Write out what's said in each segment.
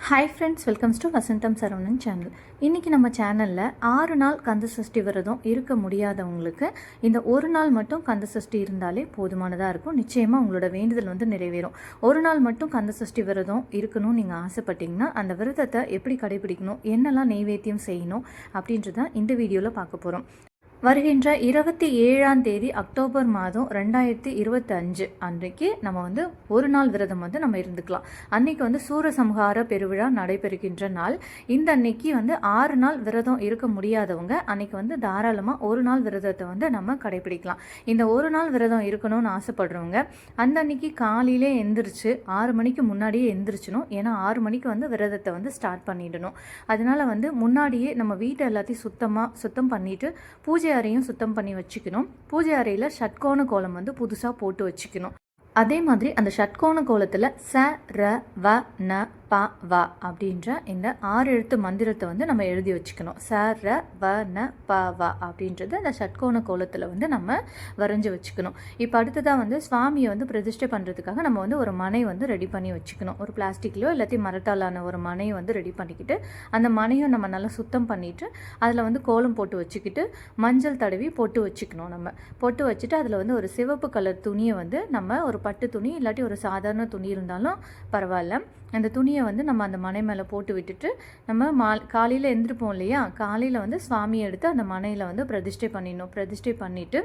Hi friends, welcomes to Vasantham Saravanan channel. இன்றைக்கி நம்ம சேனலில் 6 நாள் கந்த சஷ்டி விரதம் இருக்க முடியாதவங்களுக்கு இந்த ஒரு நாள் மட்டும் கந்த சஷ்டி இருந்தாலே போதுமானதாக இருக்கும். நிச்சயமாக உங்களோட வேண்டுதல் நிறைவேறும். ஒரு நாள் மட்டும் கந்த சஷ்டி விரதம் இருக்கணும்னு நீங்கள் ஆசைப்பட்டீங்கன்னா அந்த விரதத்தை எப்படி கடைபிடிக்கணும், என்னெல்லாம் நெய்வேத்தியம் செய்யணும் அப்படின்றத இந்த வீடியோவில் பார்க்க போகிறோம். வருகின்ற 27ஆம் தேதி அக்டோபர் மாதம் 2025 அன்றைக்கு நம்ம ஒரு நாள் விரதம் நம்ம இருந்துக்கலாம். அன்னைக்கு சூரசம்ஹார பெருவிழா நடைபெறுகின்ற நாள். இந்த அன்னைக்கு 6 நாள் விரதம் இருக்க முடியாதவங்க அன்னைக்கு தாராளமாக ஒரு நாள் விரதத்தை நம்ம கடைபிடிக்கலாம். இந்த ஒரு நாள் விரதம் இருக்கணும்னு ஆசைப்படுறவங்க அந்த அன்னைக்கு காலையிலே எந்திரிச்சு 6 மணிக்கு முன்னாடியே எந்திரிச்சணும். ஏன்னா 6 மணிக்கு விரதத்தை ஸ்டார்ட் பண்ணிடணும். அதனால முன்னாடியே நம்ம வீட்டை எல்லாத்தையும் சுத்தம் பண்ணிட்டு பூஜை அறையும் சுத்தம் பண்ணி வச்சுக்கணும். பூஜை அறையில் ஷட்கோண கோலம் புதுசாக போட்டு வச்சுக்கணும். அதே மாதிரி அந்த ஷட்கோண கோலத்தில் ச ர வ ந ப வ அப்படின்ற இந்த 6 எழுத்து மந்திரத்தை நம்ம எழுதி வச்சுக்கணும். ச ர வ ந ப வ அப்படின்றது அந்த ஷட்கோண கோலத்தில் நம்ம வரைஞ்சி வச்சுக்கணும். இப்போ அடுத்ததாக சுவாமியை பிரதிஷ்டை பண்ணுறதுக்காக நம்ம ஒரு மனை ரெடி பண்ணி வச்சுக்கணும். ஒரு பிளாஸ்டிக்லையோ எல்லாத்தையும் மரத்தாலான ஒரு மனையை ரெடி பண்ணிக்கிட்டு அந்த மனையும் நம்ம நல்லா சுத்தம் பண்ணிவிட்டு அதில் கோலம் போட்டு வச்சுக்கிட்டு மஞ்சள் தடவி போட்டு வச்சுக்கணும். நம்ம போட்டு வச்சுட்டு அதில் ஒரு சிவப்பு கலர் துணியை நம்ம ஒரு பட்டு துணி இல்லாட்டி ஒரு சாதாரண துணி இருந்தாலும் பரவாயில்ல, அந்த துணியை நம்ம அந்த மனை மேலே போட்டு விட்டுட்டு நம்ம காலையில் எழுந்திருப்போம் இல்லையா, காலையில் சுவாமியை எடுத்து அந்த மனையில் பிரதிஷ்டை பண்ணிடணும். பிரதிஷ்டை பண்ணிவிட்டு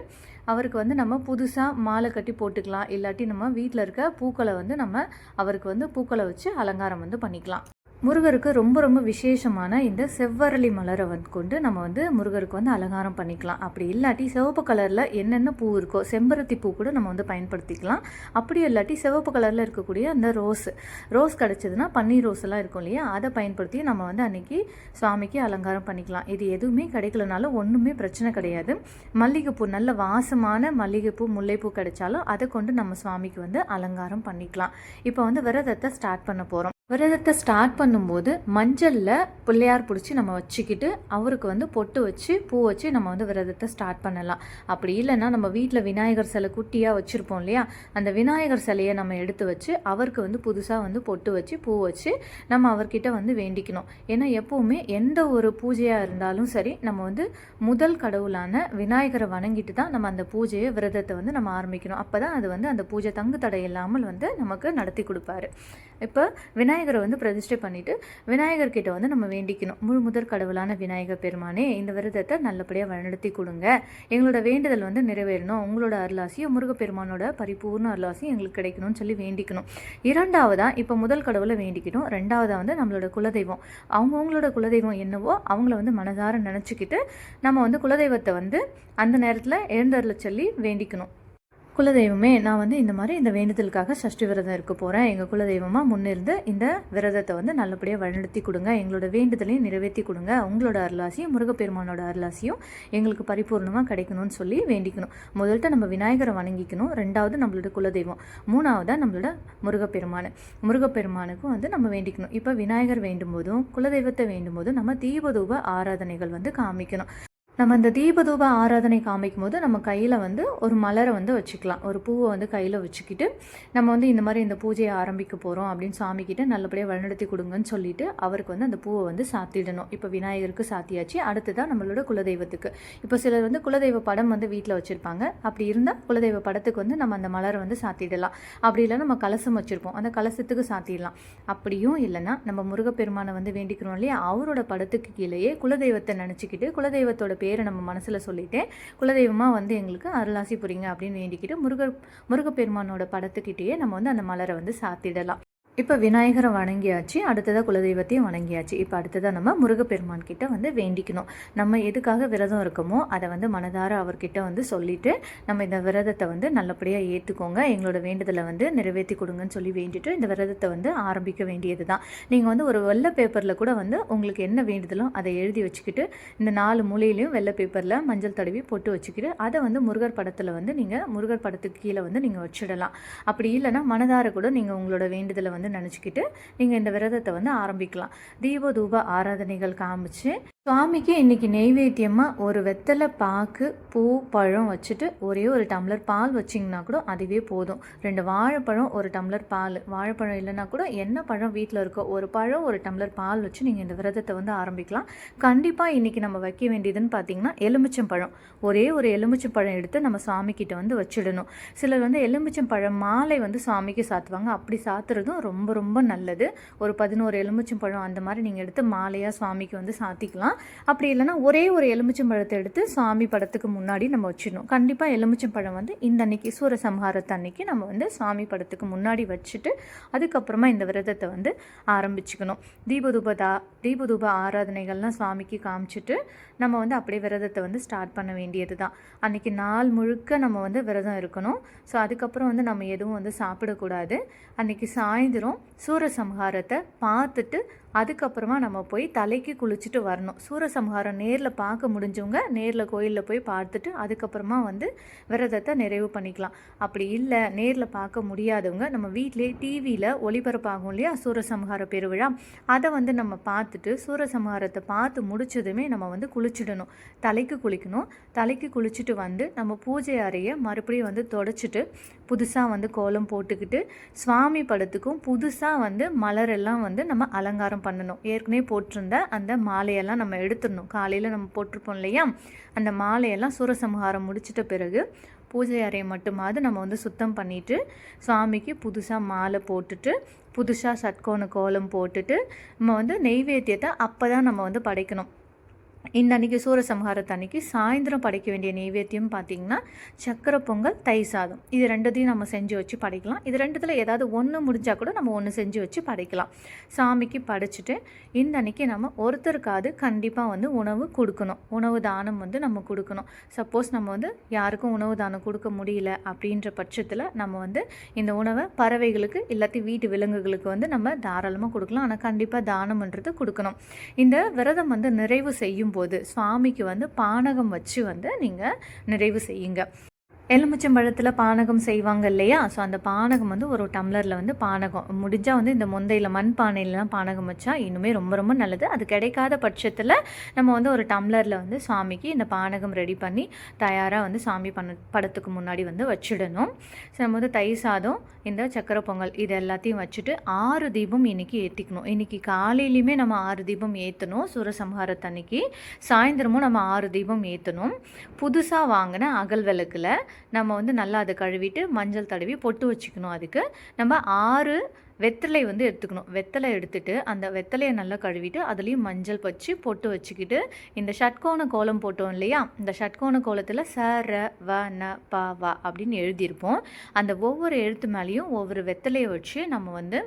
அவருக்கு நம்ம புதுசாக மாலை கட்டி போட்டுக்கலாம். இல்லாட்டி நம்ம வீட்டில் இருக்க பூக்களை நம்ம அவருக்கு பூக்களை வச்சு அலங்காரம் பண்ணிக்கலாம். முருகருக்கு ரொம்ப ரொம்ப விசேஷமான இந்த செவ்வரளி மலரை கொண்டு நம்ம முருகருக்கு அலங்காரம் பண்ணிக்கலாம். அப்படி இல்லாட்டி சிவப்பு கலரில் என்னென்ன பூ இருக்கோ செம்பருத்தி பூ கூட நம்ம பயன்படுத்திக்கலாம். அப்படி இல்லாட்டி சிவப்பு கலரில் இருக்கக்கூடிய அந்த ரோஸ் கிடச்சிதுன்னா பன்னீர் ரோஸ் எல்லாம் இருக்கும் இல்லையா, அதை பயன்படுத்தி நம்ம அன்னைக்கு சுவாமிக்கு அலங்காரம் பண்ணிக்கலாம். இது எதுவுமே கிடைக்கலனாலும் ஒன்றுமே பிரச்சனை கிடையாது. மல்லிகைப்பூ, நல்ல வாசமான மல்லிகைப்பூ முல்லைப்பூ கிடைச்சாலும் அதை கொண்டு நம்ம சுவாமிக்கு அலங்காரம் பண்ணிக்கலாம். இப்போ விரதத்தை ஸ்டார்ட் பண்ண போகிறோம். விரதத்தை ஸ்டார்ட் பண்ணும்போது மஞ்சளில் பிள்ளையார் பிடிச்சி நம்ம வச்சுக்கிட்டு அவருக்கு பொட்டு வச்சு பூ வச்சு நம்ம விரதத்தை ஸ்டார்ட் பண்ணலாம். அப்படி இல்லைன்னா நம்ம வீட்டில் விநாயகர் சிலை குட்டியாக வச்சுருப்போம் இல்லையா, அந்த விநாயகர் சிலையை நம்ம எடுத்து வச்சு அவருக்கு புதுசாக பொட்டு வச்சு பூ வச்சு நம்ம அவர்கிட்ட வேண்டிக்கணும். ஏன்னா எப்போவுமே எந்த ஒரு பூஜையாக இருந்தாலும் சரி நம்ம முதல் கடவுளான விநாயகரை வணங்கிட்டு தான் நம்ம அந்த பூஜையை விரதத்தை நம்ம ஆரம்பிக்கணும். அப்போ தான் அது அந்த பூஜை தங்கு தடை இல்லாமல் நமக்கு நடத்தி கொடுப்பாரு. இப்போ விநாயகரை பிரதிஷ்டை பண்ணிவிட்டு விநாயகர்கிட்ட நம்ம வேண்டிக்கணும். முதற் கடவுளான விநாயகர் பெருமானே, இந்த விரதத்தை நல்லபடியாக வழிநடத்தி கொடுங்க, எங்களோட வேண்டுதல் நிறைவேறணும், உங்களோட அருளாசியும் முருகப்பெருமானோட பரிபூர்ண அருளாசியும் எங்களுக்கு கிடைக்கணும்னு சொல்லி வேண்டிக்கணும். இரண்டாவதாக இப்போ முதல் கடவுளை வேண்டிக்கணும். ரெண்டாவதாக நம்மளோட குலதெய்வம், அவங்கவுங்களோட குலதெய்வம் என்னவோ அவங்கள மனதார நினச்சிக்கிட்டு நம்ம குலதெய்வத்தை அந்த நேரத்தில் எழுந்தருள சொல்லி வேண்டிக்கணும். குலதெய்வமே, நான் இந்த மாதிரி இந்த வேண்டுதலுக்காக சஷ்டி விரதம் இருக்க போகிறேன். எங்கள் குலதெய்வமாக முன்னிருந்து இந்த விரதத்தை நல்லபடியாக வழிநடத்தி கொடுங்க, எங்களோட வேண்டுதலையும் நிறைவேற்றி கொடுங்க, உங்களோட அருளாசியும் முருகப்பெருமானோட அருளாசியும் எங்களுக்கு பரிபூர்ணமாக கிடைக்கணும்னு சொல்லி வேண்டிக்கணும். முதல்கிட்ட நம்ம விநாயகரை வணங்கிக்கணும். ரெண்டாவது நம்மளோட குலதெய்வம், மூணாவதாக நம்மளோட முருகப்பெருமானுக்கும் நம்ம வேண்டிக்கணும். இப்போ விநாயகர் வேண்டும் போதும் குலதெய்வத்தை வேண்டும் போதும் நம்ம தீபதூப ஆராதனைகள் காமிக்கணும். நம்ம இந்த தீபதூப ஆராதனை காமிக்கும் போது நம்ம கையில் ஒரு மலரை வச்சுக்கலாம். ஒரு பூவை கையில் வச்சுக்கிட்டு நம்ம இந்த மாதிரி இந்த பூஜையை ஆரம்பிக்க போகிறோம் அப்படின்னு சுவாமிக்கிட்ட நல்லபடியாக வழிநடத்தி கொடுங்கன்னு சொல்லிட்டு அவருக்கு அந்த பூவை சாத்திடணும். இப்போ விநாயகருக்கு சாத்தியாச்சு. அடுத்ததான் நம்மளோட குலதெய்வத்துக்கு. இப்போ சிலர் குலதெய்வ படம் வீட்டில் வச்சுருப்பாங்க. அப்படி இருந்தால் குலதெய்வ படத்துக்கு நம்ம அந்த மலரை சாத்திடலாம். அப்படி இல்லைன்னா நம்ம கலசம் வச்சுருப்போம், அந்த கலசத்துக்கு சாத்திடலாம். அப்படியும் இல்லைன்னா நம்ம முருகப்பெருமானை முவேண்டிக்கிறோம் இல்லையா, அவரோட படத்துக்கு கீழேயே குலதெய்வத்தை நினச்சிக்கிட்டு குலதெய்வத்தோட பேரை நம்ம மனசில் சொல்லிட்டேன், குலதெய்வமாக எங்களுக்கு அருளாசி புரிங்க அப்படின்னு வேண்டிக்கிட்டு முருகப்பெருமானோட படத்துக்கிட்டேயே நம்ம அந்த மலரை சாத்திடலாம். இப்போ விநாயகரை வணங்கியாச்சு, அடுத்ததாக குலதெய்வத்தையும் வணங்கியாச்சு. இப்போ அடுத்ததாக நம்ம முருகப்பெருமான் கிட்ட வேண்டிக்கணும். நம்ம எதுக்காக விரதம் இருக்கோமோ அதை மனதார அவர்கிட்ட சொல்லிட்டு நம்ம இந்த விரதத்தை நல்லபடியாக ஏற்றுக்கோங்க, எங்களோட வேண்டுதலை நிறைவேற்றி கொடுங்கன்னு சொல்லி வேண்டிட்டு இந்த விரதத்தை ஆரம்பிக்க வேண்டியது தான். நீங்கள் ஒரு வெள்ளை பேப்பரில் கூட உங்களுக்கு என்ன வேண்டுதலும் அதை எழுதி வச்சுக்கிட்டு இந்த 4 மூலையிலையும் வெள்ளை பேப்பரில் மஞ்சள் தடவி போட்டு வச்சுக்கிட்டு அதை முருகர் படத்தில் நீங்கள் முருகர் படத்துக்கு கீழே நீங்கள் வச்சிடலாம். அப்படி இல்லைன்னா மனதார கூட நீங்கள் உங்களோட வேண்டுதலை நினச்சிக்கிட்டு நீங்கள் இந்த விரதத்தை ஆரம்பிக்கலாம். தீப தூப ஆராதனைகள் காமிச்சு சுவாமிக்கு இன்றைக்கி நெய்வேத்தியமாக ஒரு வெத்தலை பாக்கு பூ பழம் வச்சுட்டு ஒரே ஒரு டம்ளர் பால் வச்சிங்கன்னா கூட அதுவே போதும். 2 வாழைப்பழம், ஒரு டம்ளர் பால். வாழைப்பழம் இல்லைன்னா கூட என்ன பழம் வீட்டில் இருக்கோ ஒரு பழம், ஒரு டம்ளர் பால் வச்சு நீங்கள் இந்த விரதத்தை வந்து ஆரம்பிக்கலாம். கண்டிப்பாக இன்றைக்கி நம்ம வைக்க வேண்டியதுன்னு பார்த்திங்கன்னா எலுமிச்சம்பழம். ஒரே ஒரு எலுமிச்சம்பழம் எடுத்து நம்ம சுவாமிக்கிட்ட வந்து வச்சிடணும். சிலர் வந்து எலுமிச்சம்பழம் மாலை வந்து சுவாமிக்கு சாத்துவாங்க. அப்படி சாத்துறதும் ரொம்ப ரொம்ப நல்லது. ஒரு 11 எலுமிச்சம்பழம் அந்த மாதிரி நீங்கள் எடுத்து மாலையாக சுவாமிக்கு வந்து சாத்திக்கலாம். அப்படி இல்லைன்னா ஒரே ஒரு எலுமிச்சம்பழத்தை எடுத்து சுவாமி படத்துக்கு முன்னாடி நம்ம வச்சிடணும். கண்டிப்பாக எலுமிச்சம்பழம் வந்து இந்த அன்னைக்கு சூரசம்ஹாரத்து அன்னைக்கு நம்ம வந்து சுவாமி படத்துக்கு முன்னாடி வச்சுட்டு அதுக்கப்புறமா இந்த விரதத்தை வந்து ஆரம்பிச்சுக்கணும். தீபதூப ஆராதனைகள்லாம் சுவாமிக்கு காமிச்சிட்டு நம்ம வந்து அப்படியே விரதத்தை வந்து ஸ்டார்ட் பண்ண வேண்டியது தான். அன்றைக்கி நாள் முழுக்க நம்ம வந்து விரதம் இருக்கணும். ஸோ அதுக்கப்புறம் வந்து நம்ம எதுவும் வந்து சாப்பிடக்கூடாது. அன்றைக்கி சாயந்தரம் சூரசம்ஹாரத்தை பார்த்துட்டு அதுக்கப்புறமா நம்ம போய் தலைக்கு குளிச்சுட்டு வரணும். சூரசம்ஹாரம் நேரில் பார்க்க முடிஞ்சவங்க நேரில் கோயிலில் போய் பார்த்துட்டு அதுக்கப்புறமா வந்து விரதத்தை நிறைவு பண்ணிக்கலாம். அப்படி இல்லை நேரில் பார்க்க முடியாதவங்க நம்ம வீட்டிலே டிவியில் ஒளிபரப்பாகும் இல்லையா சூரசம்ஹார பெருவிழா, அதை வந்து நம்ம பார்த்துட்டு சூரசம்ஹாரத்தை பார்த்து முடிச்சதுமே நம்ம வந்து குளிச்சுடணும். தலைக்கு குளிக்கணும். தலைக்கு குளிச்சுட்டு வந்து நம்ம பூஜை அறையை மறுபடியும் வந்து தொடச்சிட்டு புதுசாக வந்து கோலம் போட்டுக்கிட்டு சுவாமி படத்துக்கும் புதுசாக வந்து மலரெல்லாம் வந்து நம்ம அலங்காரம் பண்ணணும். ஏற்கனவே போட்டிருந்த அந்த மாலையெல்லாம் நம்ம எடுத்துடணும். காலையில் நம்ம போட்டிருப்போம் இல்லையா, அந்த மாலையெல்லாம் சூரசம்ஹாரம் முடிச்சிட்ட பிறகு பூஜை அறையை மட்டுமாவது நம்ம வந்து சுத்தம் பண்ணிவிட்டு சுவாமிக்கு புதுசாக மாலை போட்டுட்டு புதுசாக சட்கோண கோலம் போட்டுட்டு நம்ம வந்து நெய்வேத்தியத்தை அப்போ தான் நம்ம வந்து படைக்கணும். இந்த அன்றைக்கி சூரசம்ஹாரத்து அன்றைக்கி சாயந்தரம் படைக்க வேண்டிய நெய்வேத்தியம் பார்த்திங்கன்னா சக்கரை பொங்கல், தயிர் சாதம். இது ரெண்டுத்தையும் நம்ம செஞ்சு வச்சு படைக்கலாம். இது ரெண்டுத்தில் ஏதாவது ஒன்று முடிஞ்சால் கூட நம்ம ஒன்று செஞ்சு வச்சு படைக்கலாம். சாமிக்கு படைச்சிட்டு இந்த அன்றைக்கி நம்ம ஒருத்தருக்காவது கண்டிப்பாக வந்து உணவு கொடுக்கணும். உணவு தானம் வந்து நம்ம கொடுக்கணும். சப்போஸ் நம்ம வந்து யாருக்கும் உணவு தானம் கொடுக்க முடியல அப்படின்ற பட்சத்தில் நம்ம வந்து இந்த உணவை பறவைகளுக்கு இல்லாட்டி வீட்டு விலங்குகளுக்கு வந்து நம்ம தாராளமாக கொடுக்கலாம். ஆனால் கண்டிப்பாக தானம்ன்றது கொடுக்கணும். இந்த விரதம் வந்து நிறைவு செய்யும் போது சுவாமிக்கு வந்து பானகம் வச்சு வந்து நீங்கள் நிறைவு செய்யுங்க. எலுமிச்சம்பழத்தில் பானகம் செய்வாங்க இல்லையா, ஸோ அந்த பானகம் வந்து ஒரு டம்ளரில் வந்து பானகம் முடிஞ்சால் வந்து இந்த முந்தையில் மண் பானையிலலாம் பானகம் வச்சா இன்னுமே ரொம்ப ரொம்ப நல்லது. அது கிடைக்காத பட்சத்தில் நம்ம வந்து ஒரு டம்ளரில் வந்து சாமிக்கு இந்த பானகம் ரெடி பண்ணி தயாராக வந்து சாமி படத்துக்கு முன்னாடி வந்து வச்சிடணும். ஸோ நம்ம வந்து தயிர் சாதம், இந்த சக்கரை பொங்கல் இது எல்லாத்தையும் வச்சுட்டு 6 தீபம் இன்றைக்கி ஏற்றிக்கணும். இன்றைக்கி காலையிலையுமே நம்ம 6 தீபம் ஏற்றணும். சூரசம்ஹாரத்து அன்னைக்கு சாயந்தரமும் நம்ம 6 தீபம் ஏற்றணும். புதுசாக வாங்கின அகல் விளக்கில் நம்ம வந்து நல்லா அதை கழுவிட்டு மஞ்சள் தடவி பொட்டு வச்சுக்கணும். அதுக்கு நம்ம 6 வெத்தலை வந்து எடுத்துக்கணும். வெத்தலை எடுத்துகிட்டு அந்த வெத்தலையை நல்லா கழுவிட்டு அதுலேயும் மஞ்சள் வச்சு பொட்டு வச்சுக்கிட்டு இந்த ஷட்கோண கோலம் போட்டோம் இல்லையா, இந்த ஷட்கோண கோலத்தில் ச ர வ ந ப வ அப்படின்னு எழுதியிருப்போம். அந்த ஒவ்வொரு எழுத்து மேலேயும் ஒவ்வொரு வெத்தலையை வச்சு நம்ம வந்து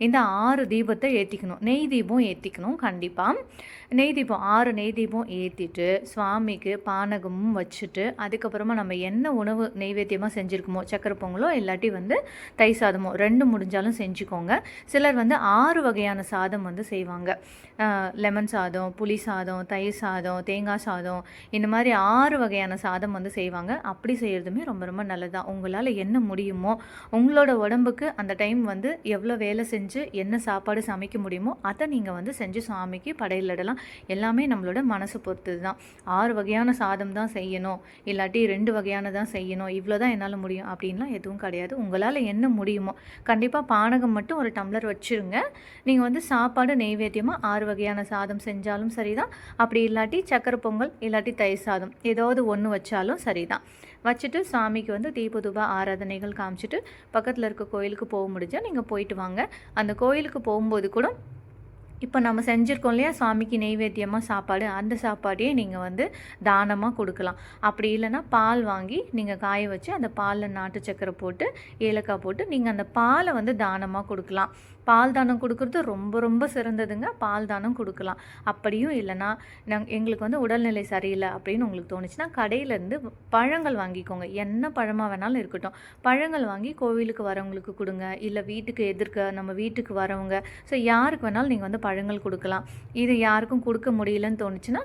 இந்த 6 தீபத்தை ஏற்றிக்கணும். நெய் தீபம் ஏற்றிக்கணும். கண்டிப்பாக நெய் தீபம் 6 நெய் தீபம் ஏற்றிட்டு சுவாமிக்கு பானகமும் வச்சுட்டு அதுக்கப்புறமா நம்ம என்ன உணவு நெய்வேத்தியமாக செஞ்சுருக்கோமோ சக்கரை பொங்கலோ இல்லாட்டி வந்து தயிர் சாதமோ 2 முடிஞ்சாலும் செஞ்சுக்கோங்க. சிலர் வந்து 6 வகையான சாதம் வந்து செய்வாங்க. லெமன் சாதம், புளி சாதம், தயிர் சாதம், தேங்காய் சாதம், இந்த மாதிரி 6 வகையான சாதம் வந்து செய்வாங்க. அப்படி செய்கிறதுமே ரொம்ப ரொம்ப நல்லதுதான். உங்களால் என்ன முடியுமோ உங்களோட உடம்புக்கு அந்த டைம் வந்து எவ்வளோ வேலை செஞ்சு என்ன சாப்பாடு சமைக்க முடியுமோ அதை நீங்கள் வந்து செஞ்சு சுவாமிக்கு படையிலிடலாம். எல்லாமே நம்மளோட மனசு பொறுத்தது தான். 6 வகையான சாதம் தான் செய்யணும், இல்லாட்டி 2 வகையான தான் செய்யணும், இவ்வளோ தான் என்னால் முடியும் அப்படின்லாம் எதுவும் கிடையாது. உங்களால் என்ன முடியுமோ கண்டிப்பாக பானகம் மட்டும் ஒரு டம்ளர் வச்சுருங்க. நீங்கள் வந்து சாப்பாடு நெய்வேத்தியமாக 6 வகையான சாதம் செஞ்சாலும் சரிதான். அப்படி இல்லாட்டி சக்கரை பொங்கல் இல்லாட்டி தயிர் சாதம் ஏதாவது ஒன்று வச்சாலும் சரிதான். வச்சுட்டு சாமிக்கு வந்து தீபதூப ஆராதனைகள் காமிச்சிட்டு பக்கத்தில் இருக்க கோயிலுக்கு போக முடிஞ்சால் நீங்கள் போயிட்டு வாங்க. அந்த கோயிலுக்கு போகும்போது கூட இப்போ நம்ம செஞ்சுருக்கோம் இல்லையா சாமிக்கு நெய்வேத்தியமாக சாப்பாடு, அந்த சாப்பாடையே நீங்கள் வந்து தானமாக கொடுக்கலாம். அப்படி இல்லைன்னா பால் வாங்கி நீங்கள் காய வச்சு அந்த பாலில் நாட்டு சக்கரை போட்டு ஏலக்காய் போட்டு நீங்கள் அந்த பாலை வந்து தானமாக கொடுக்கலாம். பால் தானம் கொடுக்குறது ரொம்ப ரொம்ப சிறந்ததுங்க. பால் தானம் கொடுக்கலாம். அப்படியும் இல்லைன்னா எங்களுக்கு வந்து உடல்நிலை சரியில்லை அப்படின்னு உங்களுக்கு தோணுச்சுன்னா கடையிலேருந்து பழங்கள் வாங்கிக்கோங்க. என்ன பழமாக வேணாலும் இருக்கட்டும், பழங்கள் வாங்கி கோவிலுக்கு வரவங்களுக்கு கொடுங்க. இல்லை வீட்டுக்கு எதிர்க்க நம்ம வீட்டுக்கு வரவங்க, ஸோ யாருக்கு வேணாலும் நீங்கள் வந்து பழங்கள் கொடுக்கலாம். இது யாருக்கும் கொடுக்க முடியலன்னு தோணுச்சுன்னா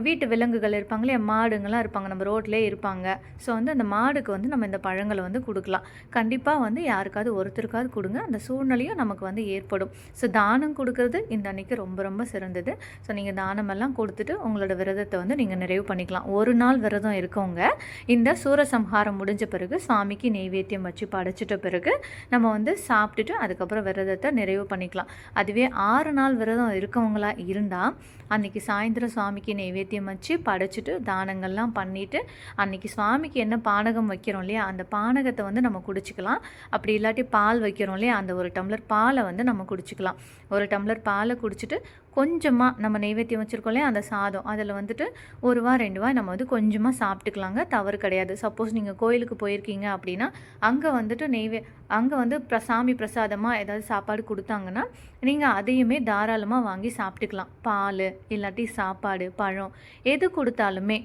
வீட்டு விலங்குகள் இருப்பாங்க இல்லையா, மாடுங்கள்லாம் இருப்பாங்க, நம்ம ரோட்லேயே இருப்பாங்க. ஸோ வந்து அந்த மாடுக்கு வந்து நம்ம இந்த பழங்களை வந்து கொடுக்கலாம். கண்டிப்பாக வந்து யாருக்காவது ஒருத்தருக்காவது கொடுங்க. அந்த சூழ்நிலையும் நமக்கு வந்து ஏற்படும். ஸோ தானம் கொடுக்கறது இந்த அன்னைக்கு ரொம்ப ரொம்ப சிறந்தது. ஸோ நீங்கள் தானமெல்லாம் கொடுத்துட்டு உங்களோட விரதத்தை வந்து நீங்கள் நிறைவு பண்ணிக்கலாம். ஒரு நாள் விரதம் இருக்கவங்க இந்த சூரசம்ஹாரம் முடிஞ்ச பிறகு சுவாமிக்கு நெய்வேத்தியம் வச்சு படைச்சிட்ட பிறகு நம்ம வந்து சாப்பிட்டுட்டு அதுக்கப்புறம் விரதத்தை நிறைவு பண்ணிக்கலாம். அதுவே 6 நாள் விரதம் இருக்கவங்களா இருந்தால் அன்றைக்கி சாயந்தரம் சுவாமிக்கு நெய்வேத்தியம் வச்சு படைச்சிட்டு தானங்கள்லாம் பண்ணிவிட்டு அன்றைக்கி சுவாமிக்கு என்ன பானகம் வைக்கிறோம் இல்லையா, அந்த பானகத்தை வந்து நம்ம குடிச்சிக்கலாம். அப்படி இல்லாட்டி பால் வைக்கிறோம் இல்லையா, அந்த ஒரு டம்ளர் பாலை வந்து நம்ம குடிச்சிக்கலாம். ஒரு டம்ளர் பாலை குடிச்சிட்டு கொஞ்சமாக நம்ம நெய்வேத்தியம் வச்சுருக்கோம் இல்லையா, அந்த சாதம் அதில் வந்துட்டு 1 வா 2 வா நம்ம வந்து கொஞ்சமாக சாப்பிட்டுக்கலாங்க, தவறு கிடையாது. சப்போஸ் நீங்கள் கோயிலுக்கு போயிருக்கீங்க அப்படின்னா அங்கே வந்துட்டு அங்கே வந்து சாமி பிரசாதமாக ஏதாவது சாப்பாடு கொடுத்தாங்கன்னா நீங்கள் அதையுமே தாராளமாக வாங்கி சாப்பிட்டுக்கலாம். பால் இல்லாட்டி சாப்பாடு, பழம் எது கொடுத்தாலுமே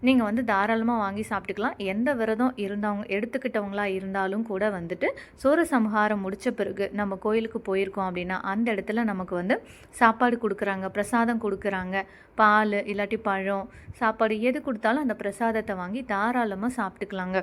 நீங்கள் வந்து தாராளமாக வாங்கி சாப்பிட்டுக்கலாம். எந்த விரதம் எடுத்துக்கிட்டவங்களா இருந்தாலும் கூட வந்துட்டு சூரசம்ஹாரம் முடித்த பிறகு நம்ம கோயிலுக்கு போயிருக்கோம் அப்படின்னா அந்த இடத்துல நமக்கு வந்து சாப்பாடு கொடுக்குறாங்க, பிரசாதம் கொடுக்குறாங்க. பால் இல்லாட்டி பழம், சாப்பாடு எது கொடுத்தாலும் அந்த பிரசாதத்தை வாங்கி தாராளமாக சாப்பிட்டுக்கலாங்க.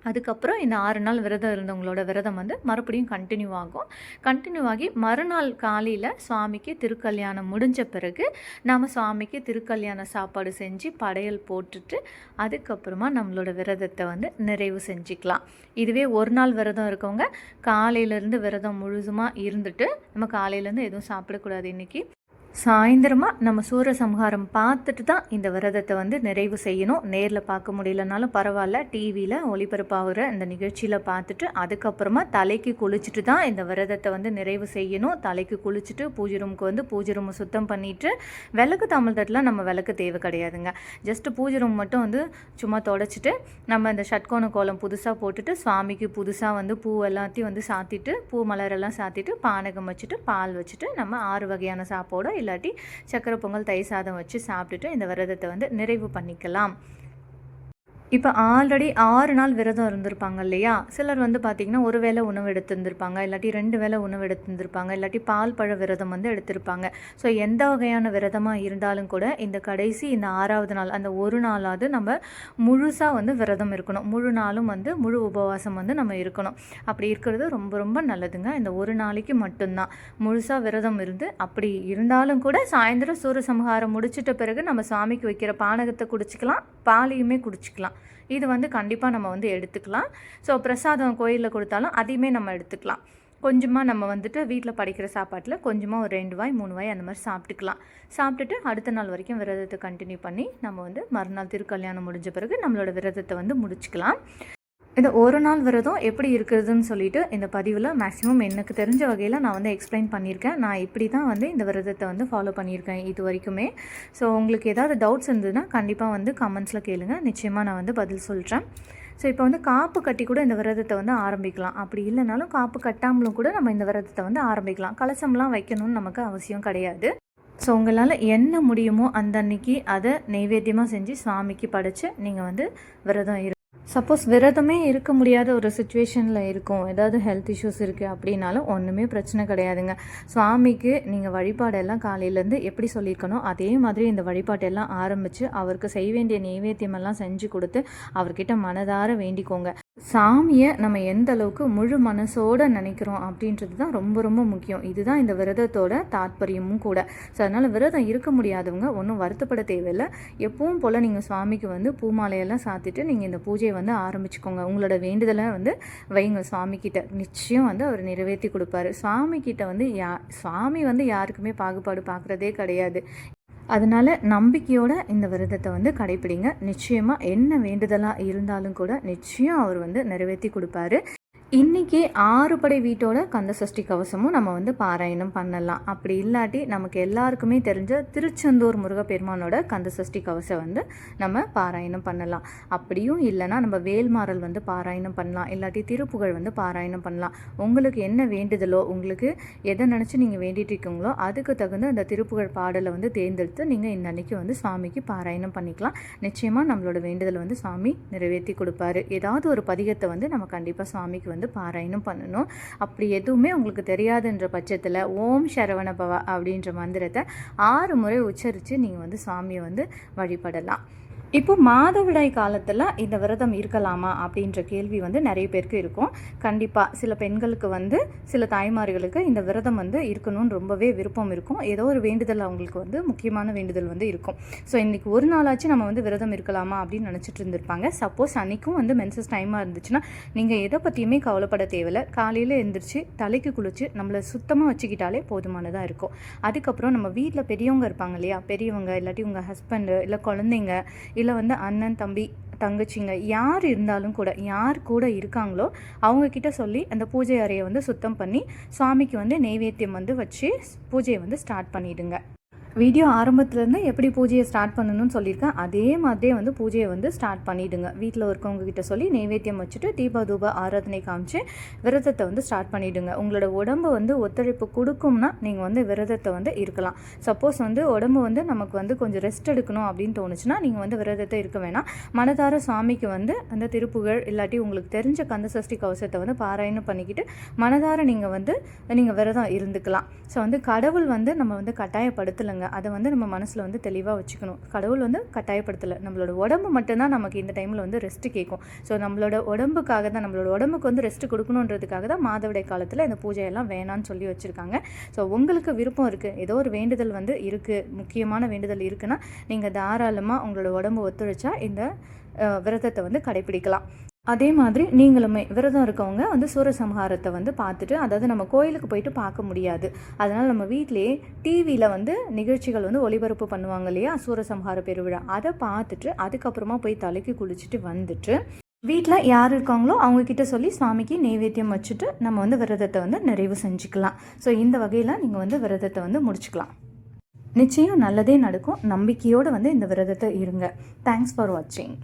அதுக்கப்புறம் இந்த 6 நாள் விரதம் இருந்தவங்களோட விரதம் வந்து மறுபடியும் கண்டினியூ ஆகி மறுநாள் காலையில் சுவாமிக்கு திருக்கல்யாணம் முடிஞ்ச பிறகு நம்ம சுவாமிக்கு திருக்கல்யாண சாப்பாடு செஞ்சு படையல் போட்டுட்டு அதுக்கப்புறமா நம்மளோட விரதத்தை வந்து நிறைவு செஞ்சுக்கலாம். இதுவே ஒரு நாள் விரதம் இருக்கவங்க காலையிலேருந்து விரதம் முழுதுமாக இருந்துட்டு நம்ம காலையிலேருந்து எதுவும் சாப்பிடக்கூடாது. இன்றைக்கி சாயந்தரமாக நம்ம சூரசம்ஹாரம் பார்த்துட்டு தான் இந்த விரதத்தை வந்து நிறைவு செய்யணும். நேரில் பார்க்க முடியலனாலும் பரவாயில்ல, டிவியில் ஒளிபரப்பாகிற இந்த நிகழ்ச்சியில் பார்த்துட்டு அதுக்கப்புறமா தலைக்கு குளிச்சுட்டு தான் இந்த விரதத்தை வந்து நிறைவு செய்யணும். தலைக்கு குளிச்சுட்டு பூஜை ரூமை சுத்தம் பண்ணிவிட்டு விளக்கு தாமல்தட்டெலாம் நம்ம விளக்கு தேவை கிடையாதுங்க. ஜஸ்ட்டு பூஜை ரூம் மட்டும் வந்து சும்மா தொடச்சிட்டு நம்ம இந்த ஷட்கோண கோலம் புதுசாக போட்டுட்டு சுவாமிக்கு புதுசாக வந்து பூ எல்லாத்தையும் வந்து சாத்திட்டு பூ மலரெல்லாம் சாத்திட்டு பானகம் வச்சுட்டு பால் வச்சுட்டு நம்ம 6 வகையான சாப்பாடோ இல்லாட்டி சக்கரை பொங்கல், தயிர் சாதம் வச்சு சாப்பிட்டுட்டு இந்த விரதத்தை வந்து நிறைவு பண்ணிக்கலாம். இப்போ ஆல்ரெடி 6 நாள் விரதம் இருந்திருப்பாங்க இல்லையா, சிலர் வந்து பார்த்திங்கன்னா ஒரு வேளை உணவு எடுத்துருந்துருப்பாங்க, இல்லாட்டி 2 வேளை உணவு எடுத்துருந்துருப்பாங்க, இல்லாட்டி பால் பழ விரதம் வந்து எடுத்திருப்பாங்க. ஸோ எந்த வகையான விரதமாக இருந்தாலும் கூட இந்த 6வது நாள் அந்த ஒரு நாளாவது நம்ம முழுசாக வந்து விரதம் இருக்கணும். முழு நாளும் வந்து முழு உபவாசம் வந்து நம்ம இருக்கணும். அப்படி இருக்கிறது ரொம்ப ரொம்ப நல்லதுங்க. இந்த ஒரு நாளைக்கு மட்டும்தான் முழுசாக விரதம் இருந்து, அப்படி இருந்தாலும் கூட சாயந்தரம் சூரசம்ஹாரம் முடிச்சிட்ட பிறகு நம்ம சுவாமிக்கு வைக்கிற பானகத்தை குடிச்சிக்கலாம், பாலையுமே குடிச்சிக்கலாம். இது வந்து கண்டிப்பாக நம்ம வந்து எடுத்துக்கலாம். ஸோ பிரசாதம் கோயிலில் கொடுத்தாலும் அதையுமே நம்ம எடுத்துக்கலாம். கொஞ்சமாக நம்ம வந்துட்டு வீட்டில் படைக்கிற சாப்பாட்டில் கொஞ்சமாக ஒரு 2 வாய் 3 வாய் அந்த மாதிரி சாப்பிட்டுக்கலாம். சாப்பிட்டுட்டு அடுத்த நாள் வரைக்கும் விரதத்தை கண்டினியூ பண்ணி நம்ம வந்து மறுநாள் திருக்கல்யாணம் முடிஞ்ச பிறகு நம்மளோட விரதத்தை வந்து முடிச்சுக்கலாம். இந்த ஒரு நாள் விரதம் எப்படி இருக்குதுன்னு சொல்லிட்டு இந்த பதிவில் மேக்ஸிமம் எனக்கு தெரிஞ்ச வகையில் நான் வந்து எக்ஸ்பிளைன் பண்ணியிருக்கேன். நான் இப்படி தான் வந்து இந்த விரதத்தை வந்து ஃபாலோ பண்ணியிருக்கேன் இது வரைக்குமே. ஸோ உங்களுக்கு ஏதாவது டவுட்ஸ் இருந்ததுன்னா கண்டிப்பாக வந்து கமெண்ட்ஸில் கேளுங்க, நிச்சயமாக நான் வந்து பதில் சொல்கிறேன். ஸோ இப்போ வந்து காப்பு கட்டி கூட இந்த விரதத்தை வந்து ஆரம்பிக்கலாம். அப்படி இல்லைனாலும் காப்பு கட்டாமலும் கூட நம்ம இந்த விரதத்தை வந்து ஆரம்பிக்கலாம். கலசம்லாம் வைக்கணும்னு நமக்கு அவசியம் கிடையாது. ஸோ உங்களால் என்ன முடியுமோ அந்த அன்னைக்கு அதை நெய்வேத்தியமாக செஞ்சு சுவாமிக்கு படைச்சு நீங்கள் வந்து விரதம் சப்போஸ் விரதமே இருக்க முடியாத ஒரு சுச்சுவேஷனில் இருக்கும், ஏதாவது ஹெல்த் இஷ்யூஸ் இருக்குது அப்படின்னாலும் ஒன்றுமே பிரச்சனை கிடையாதுங்க. சுவாமிக்கு நீங்கள் வழிபாடெல்லாம் காலையிலேருந்து எப்படி சொல்லியிருக்கணும் அதே மாதிரி இந்த வழிபாட்டெல்லாம் ஆரம்பித்து அவருக்கு செய்ய வேண்டிய நெய்வேத்தியமெல்லாம் செஞ்சு கொடுத்து அவர்கிட்ட மனதார வேண்டிக்கோங்க. சாமியை நம்ம எந்த அளவுக்கு முழு மனசோடு நினைக்கிறோம் அப்படின்றது தான் ரொம்ப ரொம்ப முக்கியம். இதுதான் இந்த விரதத்தோட தாத்பரியமும் கூட. ஸோ அதனால் விரதம் இருக்க முடியாதவங்க ஒன்றும் வருத்தப்பட தேவையில்லை. எப்பவும் போல் நீங்கள் சுவாமிக்கு வந்து பூமாலையெல்லாம் சாத்திட்டு நீங்கள் இந்த பூஜையை வந்து ஆரம்பிச்சுக்கோங்க. உங்களோட வேண்டுதலை வந்து வைங்க சுவாமிக்கிட்ட, நிச்சயம் வந்து அவர் நிறைவேற்றி கொடுப்பாரு. சுவாமிக்கிட்ட வந்து சுவாமி வந்து யாருக்குமே பாகுபாடு பார்க்குறதே கிடையாது. அதனால் நம்பிக்கையோட இந்த விரதத்தை வந்து கடைப்பிடிங்க. நிச்சயமாக என்ன வேண்டுதலாக இருந்தாலும் கூட நிச்சயம் அவர் வந்து நிறைவேற்றி கொடுப்பாரு. இன்றைக்கி 6 படை வீட்டோட கந்த சஷ்டி கவசமும் நம்ம வந்து பாராயணம் பண்ணலாம். அப்படி இல்லாட்டி நமக்கு எல்லாருக்குமே தெரிஞ்ச திருச்செந்தூர் முருகப்பெருமானோட கந்த சஷ்டி கவசம் வந்து நம்ம பாராயணம் பண்ணலாம். அப்படியும் இல்லைனா நம்ம வேல்மாறல் வந்து பாராயணம் பண்ணலாம், இல்லாட்டி திருப்புகழ் வந்து பாராயணம் பண்ணலாம். உங்களுக்கு என்ன வேண்டுதலோ, உங்களுக்கு எதை நினச்சி நீங்கள் வேண்டிகிட்டு இருக்கீங்களோ அதுக்கு தகுந்த அந்த திருப்புகழ் பாடலை வந்து தேர்ந்தெடுத்து நீங்கள் இந்த அன்னைக்கு வந்து சுவாமிக்கு பாராயணம் பண்ணிக்கலாம். நிச்சயமாக நம்மளோட வேண்டுதலை வந்து சுவாமி நிறைவேற்றி கொடுப்பாரு. ஏதாவது ஒரு பதிகத்தை வந்து நம்ம கண்டிப்பாக சுவாமிக்கு வந்து பாராயணம் பண்ணணும். அப்படி எதுவுமே உங்களுக்கு தெரியாதுன்ற பட்சத்தில் ஓம் சரவண பவ அப்படின்ற மந்திரத்தை 6 முறை உச்சரித்து நீங்கள் வந்து சுவாமியை வந்து வழிபடலாம். இப்போ மாதவிடாய் காலத்தில் இந்த விரதம் இருக்கலாமா அப்படின்ற கேள்வி வந்து நிறைய பேருக்கு இருக்கும். கண்டிப்பாக சில பெண்களுக்கு வந்து சில தாய்மார்களுக்கு இந்த விரதம் வந்து இருக்கணும்னு ரொம்பவே விருப்பம் இருக்கும். ஏதோ ஒரு வேண்டுதல் அவங்களுக்கு வந்து முக்கியமான வேண்டுதல் வந்து இருக்கும். ஸோ இன்றைக்கி ஒரு நாளாச்சும் நம்ம வந்து விரதம் இருக்கலாமா அப்படின்னு நினச்சிட்டு இருந்திருப்பாங்க. சப்போஸ் அன்றைக்கும் வந்து மென்சஸ் டைமாக இருந்துச்சுன்னா நீங்கள் எதை பற்றியுமே கவலைப்பட தேவையில்லை. காலையில் எழுந்திரிச்சு தலைக்கு குளிச்சு நம்மளை சுத்தமாக வச்சுக்கிட்டாலே போதுமானதாக இருக்கும். அதுக்கப்புறம் நம்ம வீட்டில் பெரியவங்க இருப்பாங்க இல்லையா, பெரியவங்க இல்லாட்டி உங்கள் ஹஸ்பண்டு இல்லை குழந்தைங்க இல்லை வந்து அண்ணன் தம்பி தங்கச்சிங்க யார் இருந்தாலும் கூட, யார் கூட இருக்காங்களோ அவங்கக்கிட்ட சொல்லி அந்த பூஜை அறையை வந்து சுத்தம் பண்ணி சுவாமிக்கு வந்து நெய்வேத்தியம் வந்து வச்சு பூஜையை வந்து ஸ்டார்ட் பண்ணிவிடுங்க. வீடியோ ஆரம்பத்துலேருந்து எப்படி பூஜையை ஸ்டார்ட் பண்ணணும்னு சொல்லியிருக்கேன், அதே மாதிரியே வந்து பூஜையை வந்து ஸ்டார்ட் பண்ணிவிடுங்க. வீட்டில் இருக்கவங்ககிட்ட சொல்லி நெய்வேத்தியம் வச்சுட்டு தீப தூப ஆராதனை காமிச்சு விரதத்தை வந்து ஸ்டார்ட் பண்ணிவிடுங்க. உங்களோட உடம்பு வந்து ஒத்துழைப்பு கொடுக்கும்னா நீங்கள் வந்து விரதத்தை வந்து இருக்கலாம். சப்போஸ் வந்து உடம்பு வந்து நமக்கு வந்து கொஞ்சம் ரெஸ்ட் எடுக்கணும் அப்படின்னு தோணுச்சுன்னா நீங்கள் வந்து விரதத்தை இருக்க வேணாம். மனதார சுவாமிக்கு வந்து அந்த திருப்புகழ் இல்லாட்டி உங்களுக்கு தெரிஞ்ச கந்தசஷ்டி கவசத்தை வந்து பாராயணம் பண்ணிக்கிட்டு மனதார நீங்கள் விரதம் இருந்துக்கலாம். ஸோ வந்து கடவுள் வந்து நம்ம வந்து கட்டாயப்படுத்தலைங்க. அதை வந்து நம்ம மனசில் வந்து தெளிவாக வச்சுக்கணும். கடவுள் வந்து கட்டாயப்படுத்தலை, நம்மளோட உடம்பு மட்டும்தான் நமக்கு இந்த டைமில் வந்து ரெஸ்ட்டு கேட்கும். ஸோ நம்மளோட உடம்புக்காக தான், நம்மளோட உடம்புக்கு வந்து ரெஸ்ட்டு கொடுக்கணுன்றதுக்காக தான் மாதவிடாய் காலத்தில் இந்த பூஜையெல்லாம் வேணான்னு சொல்லி வச்சுருக்காங்க. ஸோ உங்களுக்கு விருப்பம் இருக்குது, ஏதோ ஒரு வேண்டுதல் வந்து இருக்குது, முக்கியமான வேண்டுதல் இருக்குன்னா நீங்கள் தாராளமாக உங்களோட உடம்பு ஒத்துழைச்சா இந்த விரதத்தை வந்து கடைப்பிடிக்கலாம். அதே மாதிரி நீங்களுமே விரதம் இருக்கவங்க வந்து சூரசம்ஹாரத்தை வந்து பார்த்துட்டு, அதாவது நம்ம கோயிலுக்கு போயிட்டு பார்க்க முடியாது, அதனால் நம்ம வீட்டிலேயே டிவியில் வந்து நிகழ்ச்சிகள் வந்து ஒளிபரப்பு பண்ணுவாங்க இல்லையா, சூரசம்ஹார பெருவிழா, அதை பார்த்துட்டு அதுக்கப்புறமா போய் தலைக்கு குளிச்சுட்டு வந்துட்டு வீட்டில் யார் இருக்காங்களோ அவங்கக்கிட்ட சொல்லி சுவாமிக்கு நெய்வேத்தியம் வச்சுட்டு நம்ம வந்து விரதத்தை வந்து நிறைவு செஞ்சுக்கலாம். ஸோ இந்த வகையில் நீங்கள் வந்து விரதத்தை வந்து முடிச்சுக்கலாம். நிச்சயம் நல்லதே நடக்கும். நம்பிக்கையோடு வந்து இந்த விரதத்தை இருங்க. தேங்க்ஸ் ஃபார் வாட்சிங்.